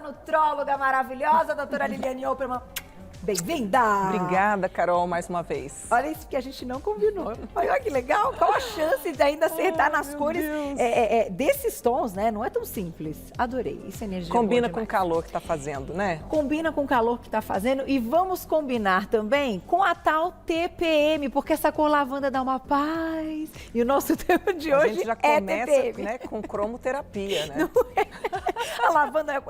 nutróloga maravilhosa, doutora Liliane Opperman. Bem-vinda! Obrigada, Carol, mais uma vez. Olha isso que a gente não combinou. Olha que legal. Qual a chance de ainda acertar nas cores desses tons, né? Não é tão simples. Adorei. Isso é energia Combina boa com o calor que tá fazendo, né? Combina com o calor que tá fazendo. E vamos combinar também com a tal TPM, porque essa cor lavanda dá uma paz. E o nosso tema de hoje a gente já é começa, TPM. né, com cromoterapia, né? Não é? A lavanda,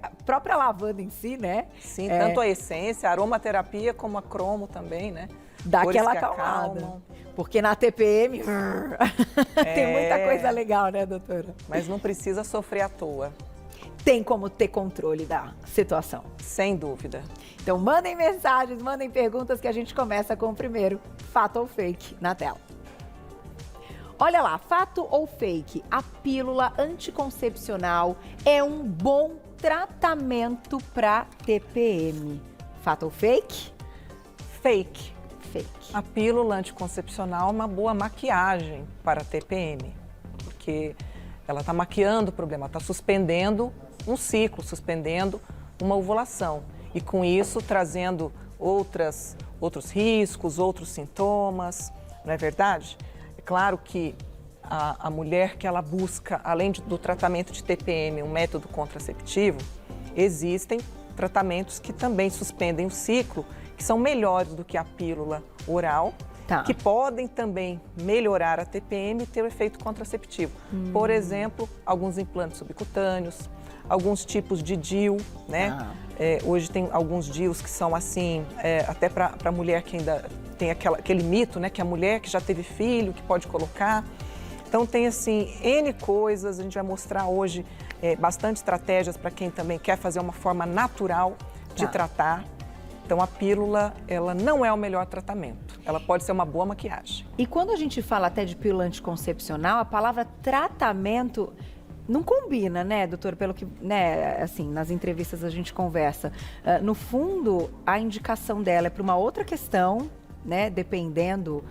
a própria lavanda em si, né? Sim, tanto a essência, a aromaterapia, como a cromo também, né? Dá Cores aquela que acalmada. acalmam. Porque na TPM tem muita coisa legal, né, doutora? Mas não precisa sofrer à toa. Tem como ter controle da situação. Sem dúvida. Então mandem mensagens, mandem perguntas que a gente começa com o primeiro fato ou fake na tela. Olha lá, fato ou fake? A pílula anticoncepcional é um bom tratamento para TPM. Fato ou fake? Fake. Fake. A pílula anticoncepcional é uma boa maquiagem para a TPM, porque ela está maquiando o problema, está suspendendo um ciclo, suspendendo uma ovulação e com isso trazendo outros riscos, outros sintomas, não é verdade? É claro que a mulher que ela busca, além do tratamento de TPM, um método contraceptivo, existem tratamentos que também suspendem o ciclo, que são melhores do que a pílula oral, que podem também melhorar a TPM e ter o efeito contraceptivo. Por exemplo, alguns implantes subcutâneos, alguns tipos de DIU, né? Hoje tem alguns DIUs que são assim, até para a mulher que ainda tem aquele mito, né? Que a mulher que já teve filho, que pode colocar. Então tem assim, N coisas, a gente vai mostrar hoje bastante estratégias para quem também quer fazer uma forma natural de tratar. Então a pílula, ela não é o melhor tratamento, ela pode ser uma boa maquiagem. E quando a gente fala até de pílula anticoncepcional, a palavra tratamento não combina, né, doutor? Pelo que, né, assim, nas entrevistas a gente conversa. No fundo, a indicação dela é para uma outra questão, né, dependendo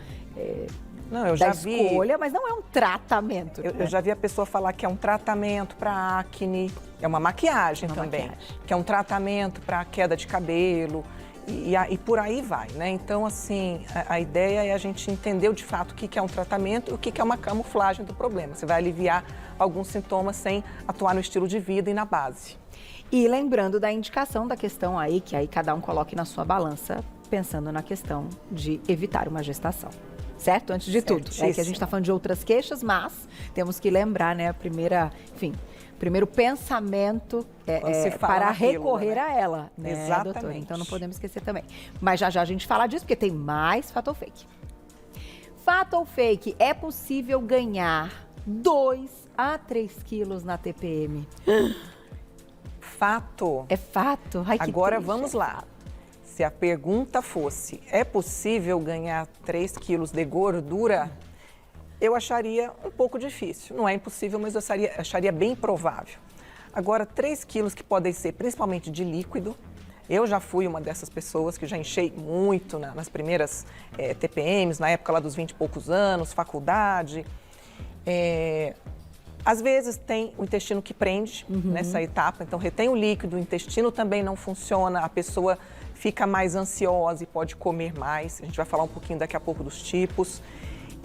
da escolha, mas não é um tratamento. Eu já vi a pessoa falar que é um tratamento para acne, é uma maquiagem também, que é um tratamento para queda de cabelo e por aí vai, né? Então, assim, a ideia é a gente entender de fato o que é um tratamento e o que é uma camuflagem do problema. Você vai aliviar alguns sintomas sem atuar no estilo de vida e na base. E lembrando da indicação da questão aí, que aí cada um coloque na sua balança, pensando na questão de evitar uma gestação. Certo? Antes de tudo. É que a gente está falando de outras queixas, mas temos que lembrar, né, primeiro pensamento para recorrer a ela, né, exatamente, doutora? Então não podemos esquecer também. Mas já já a gente fala disso, porque tem mais fato ou fake. Fato ou fake, é possível ganhar 2 a 3 quilos na TPM? Fato. É fato? Ai, que agora triste. Vamos lá. Se a pergunta fosse, é possível ganhar 3 quilos de gordura? Eu acharia um pouco difícil. Não é impossível, mas eu acharia bem provável. Agora, 3 quilos que podem ser principalmente de líquido. Eu já fui uma dessas pessoas que já enchei muito nas primeiras TPMs, na época lá dos 20 e poucos anos, faculdade. Às vezes tem o intestino que prende nessa etapa, então retém o líquido, o intestino também não funciona, a pessoa fica mais ansiosa e pode comer mais. A gente vai falar um pouquinho daqui a pouco dos tipos.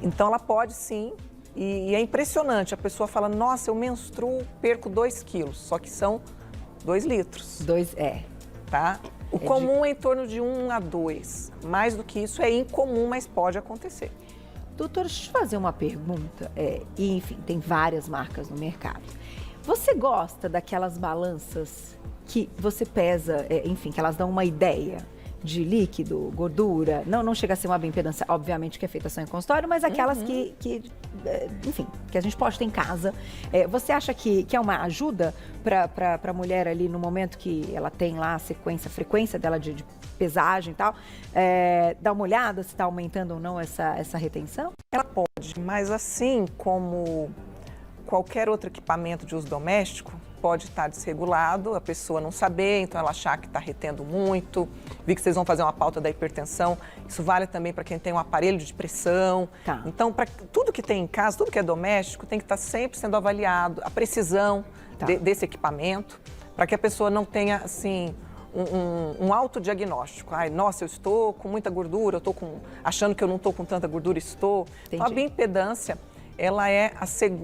Então ela pode sim, e é impressionante, a pessoa fala, nossa, eu menstruo, perco 2 quilos, só que são 2 litros. Tá? O comum é em torno de 1 a 2. Mais do que isso é incomum, mas pode acontecer. Doutor, deixa eu te fazer uma pergunta. Enfim, tem várias marcas no mercado. Você gosta daquelas balanças que você pesa, enfim, que elas dão uma ideia de líquido, gordura? Não chega a ser uma bioimpedância, obviamente, que é feita só em consultório, mas aquelas enfim, que a gente pode ter em casa. Você acha que é uma ajuda para a mulher ali no momento que ela tem lá a frequência dela de pesagem e tal? Dar uma olhada se está aumentando ou não essa retenção? Ela pode, mas assim como qualquer outro equipamento de uso doméstico, pode estar desregulado, a pessoa não saber, então ela achar que está retendo muito. Vi que vocês vão fazer uma pauta da hipertensão, isso vale também para quem tem um aparelho de pressão. Então, para tudo que tem em casa, tudo que é doméstico, tem que estar sempre sendo avaliado, a precisão desse equipamento, para que a pessoa não tenha, assim, um autodiagnóstico. Ai, nossa, eu estou com muita gordura, eu estou achando que eu não estou com tanta gordura, estou. Então, a bioimpedância, ela é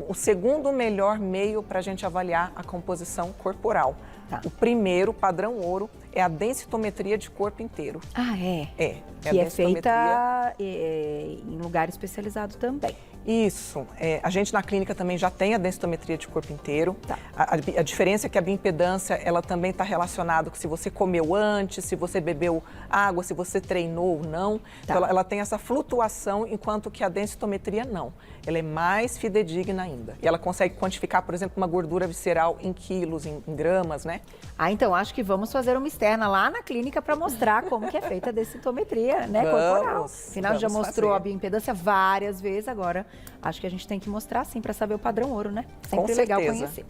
o segundo melhor meio para a gente avaliar a composição corporal. Tá. O primeiro, padrão ouro, é a densitometria de corpo inteiro. Ah, é? É. Que é feita em lugar especializado também. Isso. A gente na clínica também já tem a densitometria de corpo inteiro. Tá. A diferença é que a bioimpedância, ela também está relacionada com se você comeu antes, se você bebeu água, se você treinou ou não. Tá. Então, ela tem essa flutuação, enquanto que a densitometria não. Ela é mais fidedigna ainda. E ela consegue quantificar, por exemplo, uma gordura visceral em quilos, em gramas, né? Ah, então acho que vamos fazer uma externa lá na clínica para mostrar como que é feita a densitometria, né, corporal. Afinal, já mostrou a bioimpedância várias vezes, agora acho que a gente tem que mostrar sim para saber o padrão ouro, né? Sempre legal conhecer.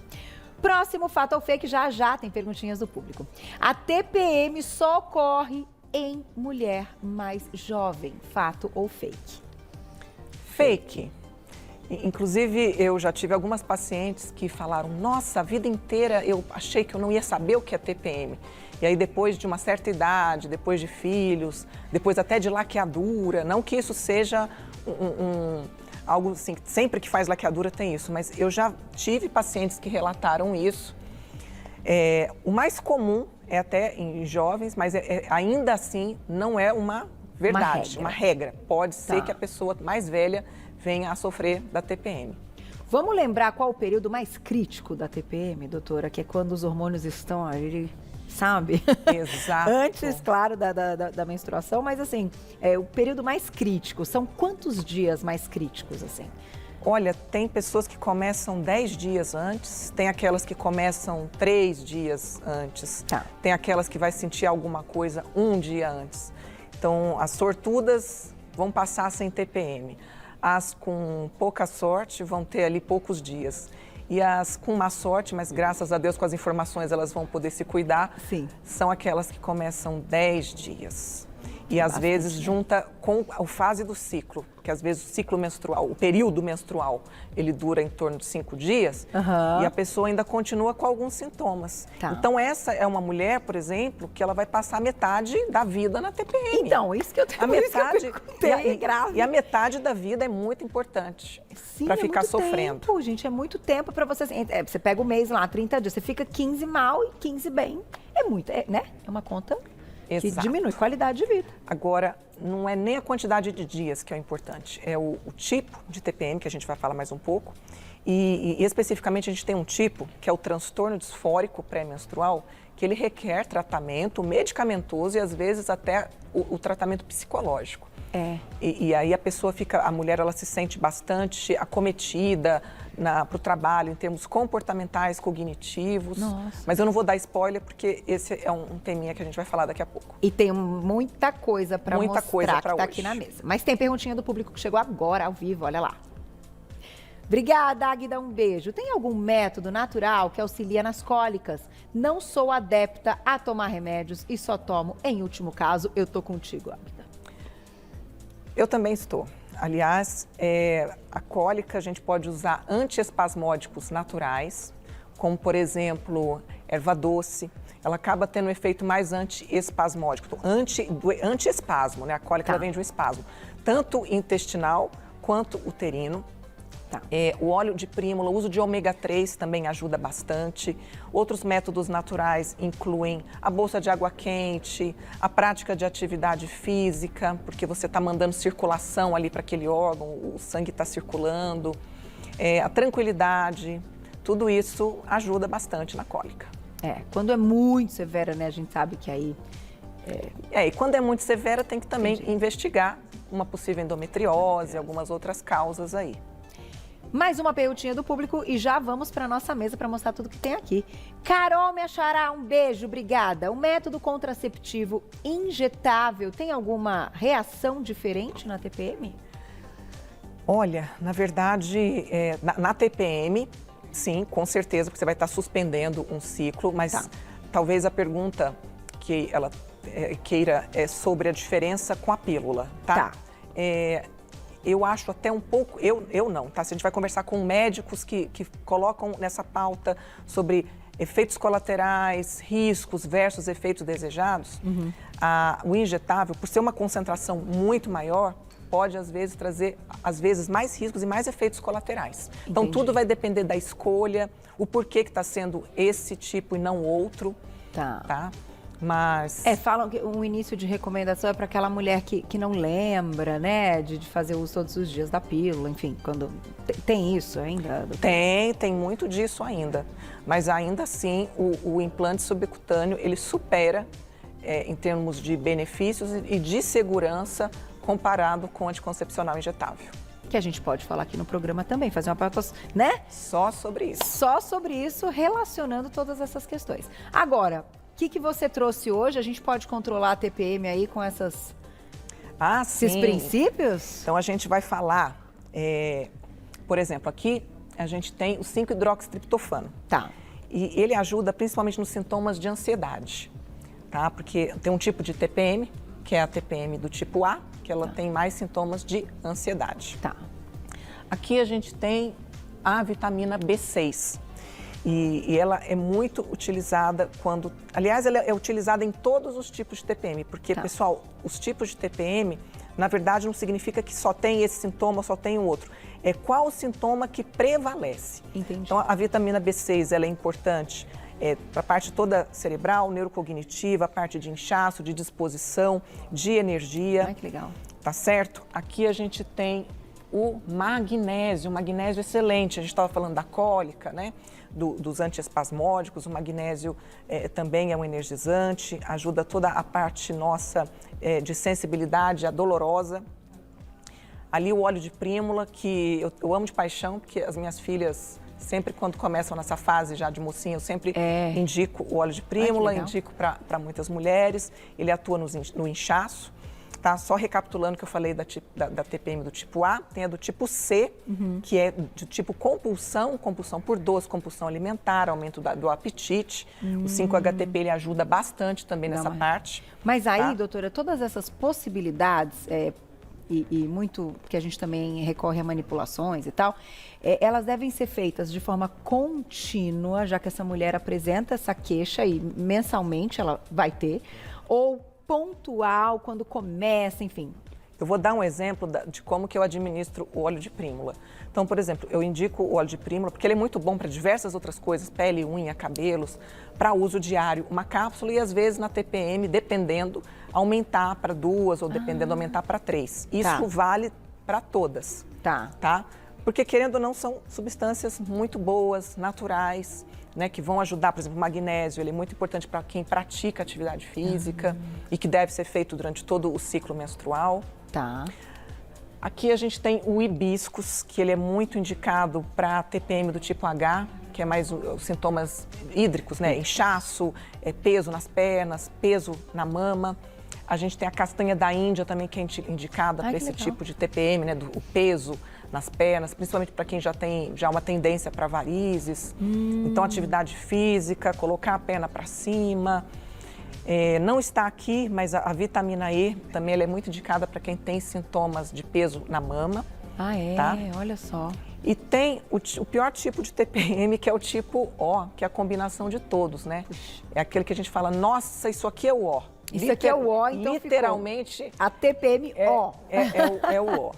Próximo fato ou fake, já tem perguntinhas do público. A TPM só ocorre em mulher mais jovem, fato ou fake? Fake. Inclusive, eu já tive algumas pacientes que falaram, nossa, a vida inteira eu achei que eu não ia saber o que é TPM. E aí, depois de uma certa idade, depois de filhos, depois até de laqueadura, não que isso seja algo assim, sempre que faz laqueadura tem isso, mas eu já tive pacientes que relataram isso. O mais comum é até em jovens, mas ainda assim não é uma verdade, uma regra. Pode ser que a pessoa mais velha venha a sofrer da TPM. Vamos lembrar qual o período mais crítico da TPM, doutora? Que é quando os hormônios estão ali, sabe? Exato. Antes, claro, da menstruação, mas assim, o período mais crítico. São quantos dias mais críticos, assim? Olha, tem pessoas que começam 10 dias antes, tem aquelas que começam 3 dias antes, tem aquelas que vai sentir alguma coisa 1 dia antes. Então, as sortudas vão passar sem TPM. As com pouca sorte vão ter ali poucos dias. E as com má sorte, mas graças a Deus com as informações elas vão poder se cuidar, são aquelas que começam 10 dias. E às vezes junta com a fase do ciclo, porque às vezes o ciclo menstrual, o período menstrual, ele dura em torno de 5 dias e a pessoa ainda continua com alguns sintomas. Então essa é uma mulher, por exemplo, que ela vai passar metade da vida na TPM. Então, isso que eu tenho E a metade da vida é muito importante para ficar sofrendo. Tempo, gente, é muito tempo para você. Você pega o mês lá, 30 dias, você fica 15 mal e 15 bem. É muito, né? É uma conta que diminui qualidade de vida. Agora, não é nem a quantidade de dias que é o importante, é o tipo de TPM, que a gente vai falar mais um pouco. E especificamente a gente tem um tipo, que é o transtorno disfórico pré-menstrual, que ele requer tratamento medicamentoso e às vezes até o tratamento psicológico. E aí a mulher, ela se sente bastante acometida para o trabalho em termos comportamentais, cognitivos. Nossa. Mas eu não vou dar spoiler porque esse é um teminha que a gente vai falar daqui a pouco. E tem muita coisa para mostrar que está aqui na mesa. Mas tem perguntinha do público que chegou agora, ao vivo, olha lá. Obrigada, Águida, um beijo. Tem algum método natural que auxilia nas cólicas? Não sou adepta a tomar remédios e só tomo em último caso. Eu tô contigo, Águida. Eu também estou. Aliás, a cólica a gente pode usar antiespasmódicos naturais, como por exemplo, erva doce. Ela acaba tendo um efeito mais antiespasmódico, antiespasmo, né? A cólica ela vem de um espasmo, tanto intestinal quanto uterino. O óleo de prímula, o uso de ômega 3 também ajuda bastante. Outros métodos naturais incluem a bolsa de água quente, a prática de atividade física, porque você está mandando circulação ali para aquele órgão, o sangue está circulando, a tranquilidade, tudo isso ajuda bastante na cólica. Quando é muito severa, né, a gente sabe que aí... E quando é muito severa tem que também investigar uma possível endometriose, algumas outras causas aí. Mais uma perguntinha do público e já vamos para a nossa mesa para mostrar tudo que tem aqui. Carol, minha xará, um beijo, obrigada. O método contraceptivo injetável tem alguma reação diferente na TPM? Olha, na verdade, na TPM, sim, com certeza, porque você vai estar suspendendo um ciclo, mas talvez a pergunta que ela queira é sobre a diferença com a pílula, tá? Eu acho até um pouco, eu não, tá? Se a gente vai conversar com médicos que colocam nessa pauta sobre efeitos colaterais, riscos versus efeitos desejados, o injetável, por ser uma concentração muito maior, pode, às vezes, trazer, mais riscos e mais efeitos colaterais. Então, Entendi. tudo vai depender da escolha, o porquê que está sendo esse tipo e não outro, tá? Mas... falam que um início de recomendação é para aquela mulher que não lembra, né, de fazer uso todos os dias da pílula, enfim, quando... Tem isso ainda? Tem muito disso ainda. Mas, ainda assim, o implante subcutâneo, ele supera, em termos de benefícios e de segurança, comparado com o anticoncepcional injetável. Que a gente pode falar aqui no programa também, fazer uma parte, né? Só sobre isso. Só sobre isso, relacionando todas essas questões. Agora, o que você trouxe hoje? A gente pode controlar a TPM aí com esses princípios? Então, a gente vai falar, por exemplo, aqui a gente tem o 5-hidroxitriptofano. Tá. E ele ajuda principalmente nos sintomas de ansiedade, tá? Porque tem um tipo de TPM, que é a TPM do tipo A, que ela tem mais sintomas de ansiedade. Tá. Aqui a gente tem a vitamina B6. E ela é muito utilizada quando... Aliás, ela é utilizada em todos os tipos de TPM, porque, pessoal, os tipos de TPM, na verdade, não significa que só tem esse sintoma ou só tem o outro. É qual o sintoma que prevalece. Entendi. Então, a vitamina B6, ela é importante para a parte toda cerebral, neurocognitiva, a parte de inchaço, de disposição, de energia. Ai, que legal. Tá certo? Aqui a gente tem o magnésio excelente. A gente estava falando da cólica, né? Dos antiespasmódicos. O magnésio também é um energizante, ajuda toda a parte nossa de sensibilidade, a dolorosa. Ali o óleo de prímula, que eu amo de paixão, porque as minhas filhas... Sempre quando começam nessa fase já de mocinha, eu sempre indico o óleo de prímula, indico para muitas mulheres. Ele atua no inchaço, tá? Só recapitulando que eu falei da TPM do tipo A, tem a do tipo C, que é do tipo compulsão por doce, compulsão alimentar, aumento do apetite. O 5-HTP ele ajuda bastante também nessa parte. Mas aí, tá? doutora, todas essas possibilidades... E muito que a gente também recorre a manipulações e tal, elas devem ser feitas de forma contínua, já que essa mulher apresenta essa queixa e mensalmente ela vai ter, ou pontual, quando começa, enfim. Eu vou dar um exemplo de como que eu administro o óleo de prímula. Então, por exemplo, eu indico o óleo de prímula porque ele é muito bom para diversas outras coisas, pele, unha, cabelos, para uso diário, uma cápsula e às vezes na TPM, dependendo, aumentar para 2 ou dependendo, aumentar para 3. Isso vale para todas, tá? Porque querendo ou não, são substâncias muito boas, naturais, né, que vão ajudar, por exemplo, o magnésio, ele é muito importante para quem pratica atividade física e que deve ser feito durante todo o ciclo menstrual. Tá. Aqui a gente tem o hibiscus, que ele é muito indicado para TPM do tipo H, que é mais os sintomas hídricos, né? Inchaço, peso nas pernas, peso na mama. A gente tem a castanha da Índia também, que é indicada para esse tipo de TPM, né? O peso nas pernas, principalmente para quem já tem uma tendência para varizes. Então, atividade física, colocar a perna para cima. Não está aqui, mas a vitamina E também ela é muito indicada para quem tem sintomas de peso na mama. Tá? Olha só. E tem o pior tipo de TPM, que é o tipo O, que é a combinação de todos, né? É aquele que a gente fala, nossa, isso aqui é o O. Isso aqui é o O, então literalmente, ficou. A TPM O. É o O.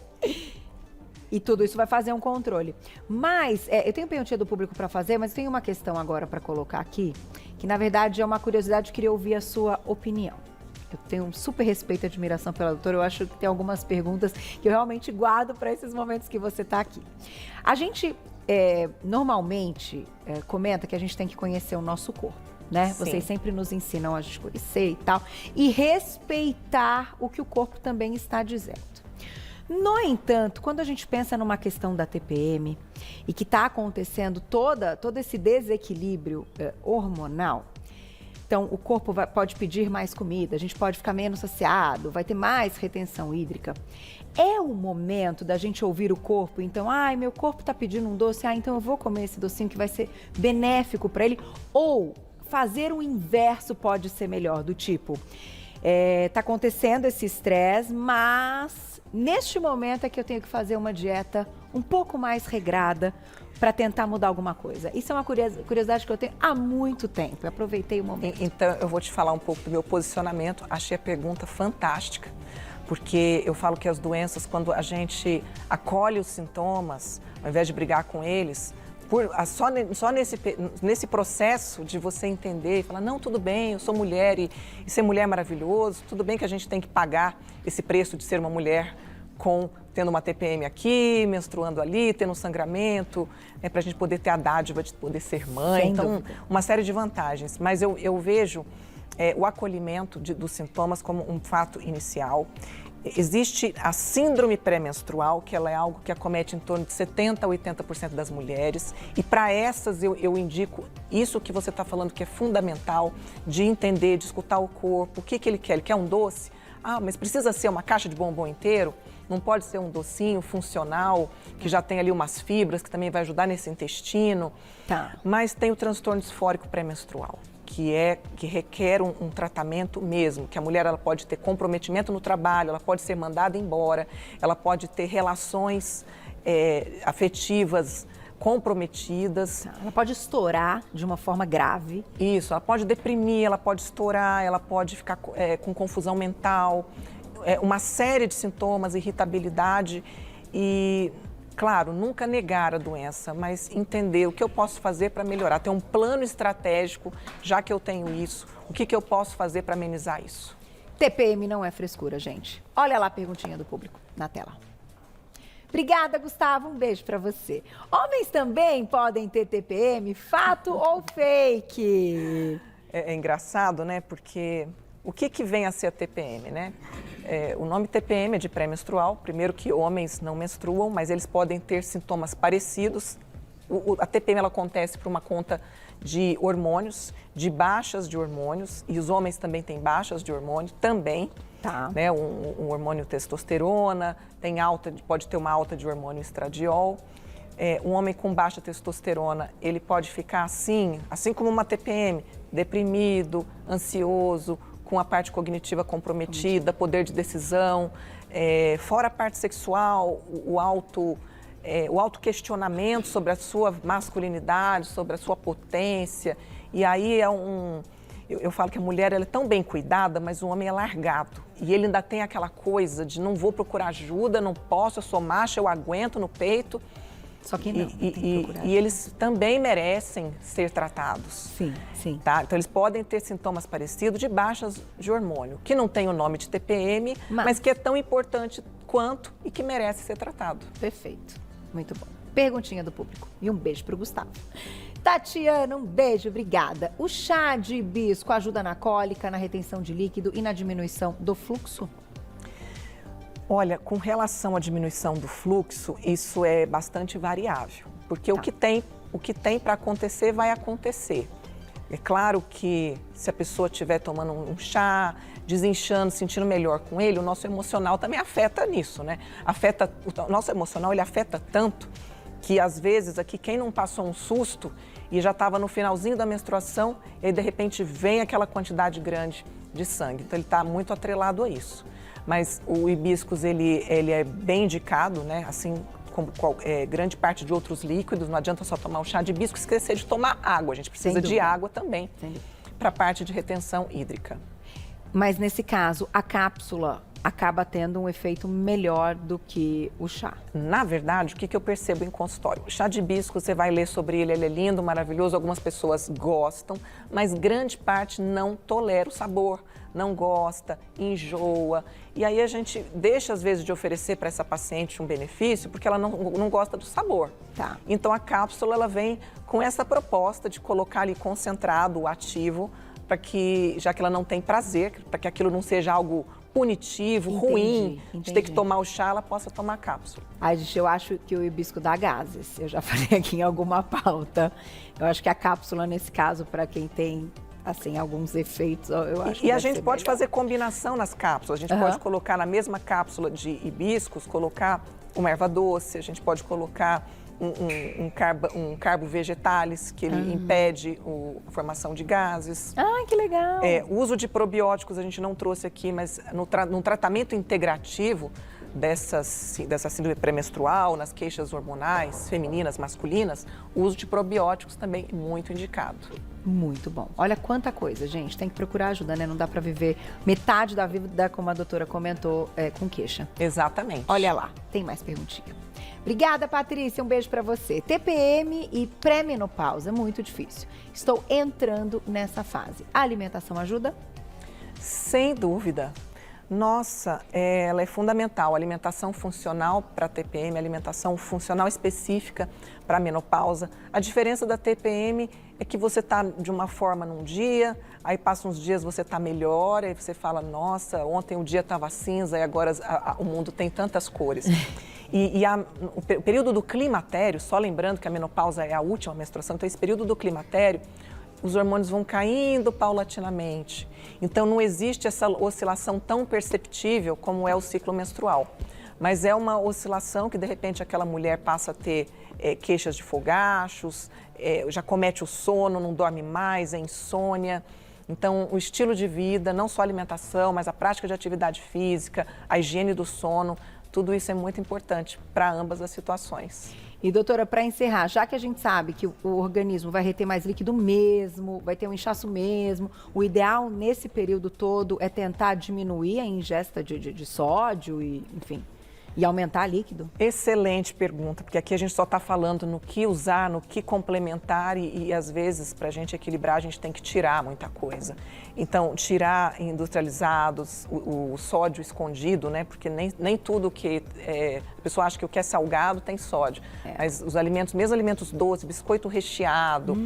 E tudo isso vai fazer um controle. Mas, eu tenho perguntinha do público para fazer, mas tem uma questão agora para colocar aqui, que na verdade é uma curiosidade, eu queria ouvir a sua opinião. Eu tenho um super respeito e admiração pela doutora, eu acho que tem algumas perguntas que eu realmente guardo para esses momentos que você está aqui. A gente, normalmente, comenta que a gente tem que conhecer o nosso corpo, né? Sim. Vocês sempre nos ensinam a escurecer e tal, e respeitar o que o corpo também está dizendo. No entanto, quando a gente pensa numa questão da TPM e que está acontecendo todo esse desequilíbrio hormonal, então o corpo pode pedir mais comida, a gente pode ficar menos saciado, vai ter mais retenção hídrica. É o momento da gente ouvir o corpo, então, meu corpo está pedindo um doce, então eu vou comer esse docinho que vai ser benéfico para ele, ou fazer o inverso pode ser melhor, do tipo, tá acontecendo esse estresse, mas neste momento é que eu tenho que fazer uma dieta um pouco mais regrada para tentar mudar alguma coisa? Isso é uma curiosidade que eu tenho há muito tempo. Eu aproveitei o momento. Então, eu vou te falar um pouco do meu posicionamento. Achei a pergunta fantástica, porque eu falo que as doenças, quando a gente acolhe os sintomas, ao invés de brigar com eles, só nesse processo de você entender e falar, não, tudo bem, eu sou mulher e ser mulher é maravilhoso, tudo bem que a gente tem que pagar esse preço de ser uma mulher tendo uma TPM aqui, menstruando ali, tendo um sangramento, para a gente poder ter a dádiva de poder ser mãe. Sem então, dúvida. uma série de vantagens. Mas eu vejo o acolhimento dos sintomas como um fato inicial. Existe a síndrome pré-menstrual, que ela é algo que acomete em torno de 70% a 80% das mulheres. E para essas eu indico isso que você está falando, que é fundamental, de entender, de escutar o corpo, o que ele quer. Ele quer um doce? Ah, mas precisa ser uma caixa de bombom inteiro? Não pode ser um docinho funcional, que já tem ali umas fibras, que também vai ajudar nesse intestino. Tá. Mas tem o transtorno disfórico pré-menstrual, que requer um tratamento mesmo, que a mulher ela pode ter comprometimento no trabalho, ela pode ser mandada embora, ela pode ter relações afetivas comprometidas. Ela pode estourar de uma forma grave. Isso, ela pode deprimir, ela pode estourar, ela pode ficar com confusão mental, uma série de sintomas, irritabilidade e, claro, nunca negar a doença, mas entender o que eu posso fazer para melhorar, ter um plano estratégico, já que eu tenho isso, o que eu posso fazer para amenizar isso. TPM não é frescura, gente. Olha lá a perguntinha do público na tela. Obrigada, Gustavo. Um beijo para você. Homens também podem ter TPM, fato ou fake? É engraçado, né? Porque o que vem a ser a TPM, né? O nome TPM é de pré-menstrual. Primeiro que homens não menstruam, mas eles podem ter sintomas parecidos. A TPM ela acontece por uma conta de hormônios, de baixas de hormônios, e os homens também têm baixas de hormônio também. Tá. Né? Um hormônio testosterona, pode ter uma alta de hormônio estradiol. Um homem com baixa testosterona, ele pode ficar assim como uma TPM, deprimido, ansioso, com a parte cognitiva comprometida, poder de decisão, fora a parte sexual, o autoquestionamento sobre a sua masculinidade, sobre a sua potência. E aí eu falo que a mulher ela é tão bem cuidada, mas o homem é largado. E ele ainda tem aquela coisa de não vou procurar ajuda, não posso, eu sou macho, eu aguento no peito. Só que não, e eles também merecem ser tratados. Sim, sim. Tá? Então, eles podem ter sintomas parecidos de baixas de hormônio, que não tem o nome de TPM, mas que é tão importante quanto e que merece ser tratado. Perfeito. Muito bom. Perguntinha do público. E um beijo para o Gustavo. Tatiana, um beijo, obrigada. O chá de hibisco ajuda na cólica, na retenção de líquido e na diminuição do fluxo? Olha, com relação à diminuição do fluxo, isso é bastante variável, porque o que tem para acontecer, vai acontecer. É claro que se a pessoa estiver tomando um chá, desinchando, sentindo melhor com ele, o nosso emocional também afeta nisso, né? O nosso emocional, ele afeta tanto que às vezes aqui quem não passou um susto e já estava no finalzinho da menstruação, e aí de repente vem aquela quantidade grande de sangue. Então ele está muito atrelado a isso. Mas o hibiscus, ele é bem indicado, né? Assim como grande parte de outros líquidos, não adianta só tomar o chá de hibisco e esquecer de tomar água. A gente precisa de água também para a parte de retenção hídrica. Mas nesse caso, a cápsula acaba tendo um efeito melhor do que o chá. Na verdade, o que eu percebo em consultório? O chá de hibisco, você vai ler sobre ele é lindo, maravilhoso, algumas pessoas gostam, mas grande parte não tolera o sabor, não gosta, enjoa. E aí a gente deixa, às vezes, de oferecer para essa paciente um benefício, porque ela não gosta do sabor. Tá. Então a cápsula, ela vem com essa proposta de colocar ali concentrado, o ativo, para que, já que ela não tem prazer, para que aquilo não seja algo punitivo, ruim, de ter que tomar o chá, ela possa tomar a cápsula. Ai, gente, eu acho que o hibisco dá gases. Eu já falei aqui em alguma pauta. Eu acho que a cápsula, nesse caso, para quem tem, assim, alguns efeitos, eu acho que a gente pode melhor. fazer combinação nas cápsulas. A gente pode colocar na mesma cápsula de hibiscos, colocar uma erva doce, a gente pode colocar um carbo vegetales, que ele impede a formação de gases. Ah, que legal! O uso de probióticos a gente não trouxe aqui, mas no tratamento integrativo, dessa síndrome pré-menstrual, nas queixas hormonais, femininas, masculinas, o uso de probióticos também é muito indicado. Muito bom. Olha quanta coisa, gente. Tem que procurar ajuda, né? Não dá para viver metade da vida, como a doutora comentou, com queixa. Exatamente. Olha lá, tem mais perguntinha. Obrigada, Patrícia. Um beijo para você. TPM e pré-menopausa, muito difícil. Estou entrando nessa fase. A alimentação ajuda? Sem dúvida. Nossa, ela é fundamental. A alimentação funcional para TPM, alimentação funcional específica para menopausa. A diferença da TPM é que você está de uma forma num dia, aí passa uns dias você está melhor, aí você fala, nossa, ontem o dia estava cinza e agora o mundo tem tantas cores. O período do climatério, só lembrando que a menopausa é a última menstruação, então esse período do climatério, os hormônios vão caindo paulatinamente. Então, não existe essa oscilação tão perceptível como é o ciclo menstrual. Mas é uma oscilação que, de repente, aquela mulher passa a ter queixas de fogachos, já comete o sono, não dorme mais, é insônia. Então, o estilo de vida, não só a alimentação, mas a prática de atividade física, a higiene do sono, tudo isso é muito importante para ambas as situações. E, doutora, para encerrar, já que a gente sabe que o organismo vai reter mais líquido mesmo, vai ter um inchaço mesmo, o ideal nesse período todo é tentar diminuir a ingesta de sódio e, enfim, e aumentar líquido? Excelente pergunta, porque aqui a gente só está falando no que usar, no que complementar e às vezes, para a gente equilibrar, a gente tem que tirar muita coisa. Então, tirar industrializados, o sódio escondido, né? Porque nem tudo que a pessoa acha que o que é salgado tem sódio. Mas os alimentos, mesmo alimentos doces, biscoito recheado,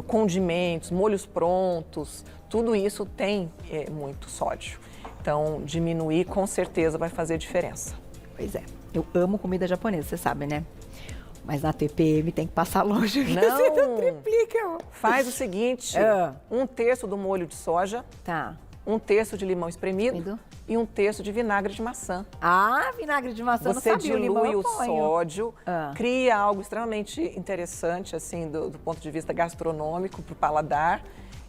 condimentos, molhos prontos, tudo isso tem muito sódio. Então, diminuir com certeza vai fazer diferença. Pois é, eu amo comida japonesa, você sabe, né? Mas na TPM tem que passar longe. Não, triplica. Faz o seguinte, 1/3 do molho de soja, Tá. 1/3 de limão espremido e 1/3 de vinagre de maçã. Ah, vinagre de maçã, Você não sabia, dilui o ponho. sódio, cria algo extremamente interessante, assim, do ponto de vista gastronômico, para o paladar.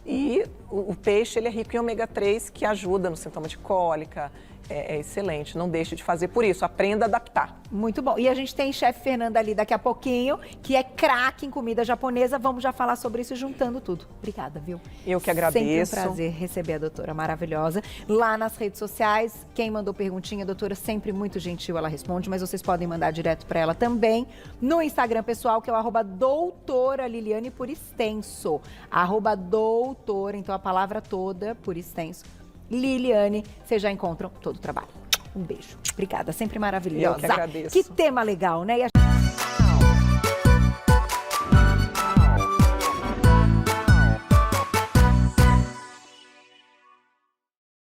E o peixe, ele é rico em ômega 3, que ajuda no sintoma de cólica. É excelente, não deixe de fazer por isso, aprenda a adaptar. Muito bom. E a gente tem chefe Fernanda ali daqui a pouquinho, que é craque em comida japonesa. Vamos já falar sobre isso juntando tudo. Obrigada, viu? Eu que agradeço. Sempre um prazer receber a doutora maravilhosa. Lá nas redes sociais, quem mandou perguntinha, a doutora sempre muito gentil, ela responde, mas vocês podem mandar direto para ela também. No Instagram pessoal, que é o @doutora Liliane por extenso. @doutora, então a palavra toda por extenso. Liliane, vocês já encontram todo o trabalho. Um beijo. Obrigada, sempre maravilhosa. Eu que agradeço. Que tema legal, né?